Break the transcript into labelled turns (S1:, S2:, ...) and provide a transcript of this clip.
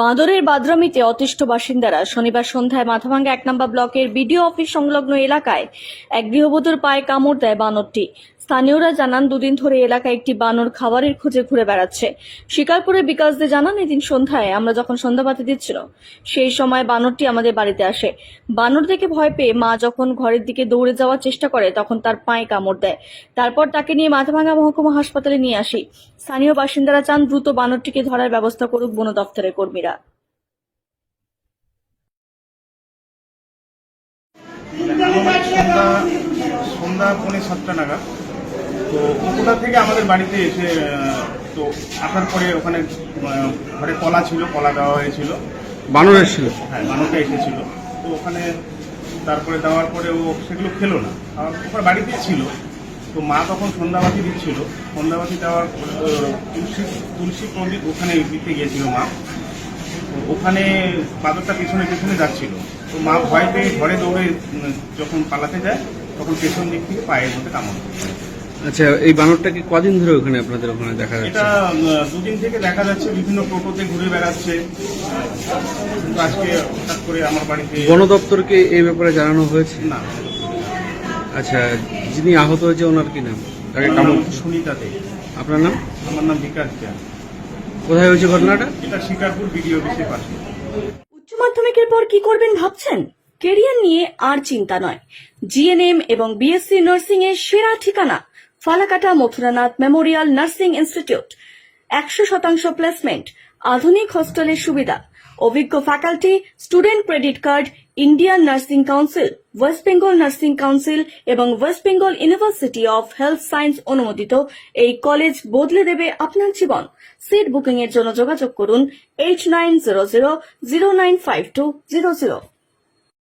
S1: বাঁদরের বাদরামিতে অতিষ্ঠ বাসিন্দারা শনিবার সন্ধ্যায় মাথাভাঙ্গা 1 নম্বর ব্লকের বিডিও অফিস সংলগ্ন এলাকায় এক গৃহবধূর পায়ে কামড় দেয় বানরটি। স্থানীয়রা জানান, দুদিন ধরে এলাকায় একটি বানর খাবারের খোঁজে ঘুরে বেড়াচ্ছে। শিকারপুরের বিকাশ দে জানান, এদিন সন্ধ্যায় আমরা যখন সন্ধ্যাবাতি দিচ্ছিল সেই সময় বানরটি আমাদের বাড়িতে আসে। বানর দেখে ভয় পেয়ে মা যখন ঘরের দিকে দৌড়ে যাওয়ার চেষ্টা করে তখন তার পায়ে কামড় দেয়। তারপর তাকে নিয়ে মাথাভাঙ্গা মহকুমা হাসপাতালে নিয়ে আসি। স্থানীয় বাসিন্দারা চান দ্রুত বানরটিকে ধরার ব্যবস্থা করুক বন দপ্তরের কর্মীরা।
S2: সন্ধ্যা 6:45 নাগাদ তো কোথা থেকে আমাদের বাড়িতে এসে তো আসার পরে ওখানে ঘরে কলা ছিল, কলা দেওয়া হয়েছিল।
S3: বানর এসেছিল?
S2: হ্যাঁ, বানরটা এসেছিল। তো ওখানে তারপরে দেওয়ার পরে ও সেগুলো খেলো না, ওখানে বাড়িতেই ছিল। তো মা তখন সন্ধ্যাবাতি দিচ্ছিল, সন্ধ্যাবাতি দেওয়ার তুলসী পণ্ডিত ওখানে দিতে গিয়েছিল মা। ওখানে বাদরটা পেছনে পেছনে যাচ্ছিল। তো মা ভয় পেয়ে ঘরে দৌড়ে যখন পালাতে যায় তখন পেছন দিক থেকে পায়ের মধ্যে কামড়।
S3: আচ্ছা, এই বানরটা কি কদিন ধরে ওখানে আপনাদের ওখানে দেখা যাচ্ছে?
S2: এটা 2 দিন থেকে দেখা যাচ্ছে, বিভিন্ন টোটোতে ঘুরে বেড়াচ্ছে। কিন্তু আজকে হঠাৎ করে আমার বাড়িতে।
S3: বন দপ্তরকে এই ব্যাপারে জানানো হয়েছে?
S2: না।
S3: আচ্ছা, যিনি আহত হয়েছে ওনার কি নাম? তাকে
S2: আমার
S3: কামড়।
S2: নাম সুনিতা দে।
S3: আপনার নাম?
S2: আমার নাম বিকাশ দে।
S3: কোথায় হয়েছে ঘটনাটা?
S2: এটা শিকারপুর বিডিও অফিসের পাশে।
S1: উচ্চ মাধ্যমিকের পর কি করবেন ভাবছেন? কেরিয়ার নিয়ে আর চিন্তা নয়। জিএনএম এবং বিএসসি নার্সিং এর সেরা ঠিকানা Falakata Mathuranath memorial nursing institute. 100% placement, আধুনিক হোস্টেলের সুবিধা, অভিজ্ঞ faculty, student credit card, Indian nursing council, West Bengal nursing council এবং West Bengal university of health science অনুমোদিত এই কলেজ বদলে দেবে আপনার জীবন। সিট বুকিং এর জন্য যোগাযোগ করুন 8900095200।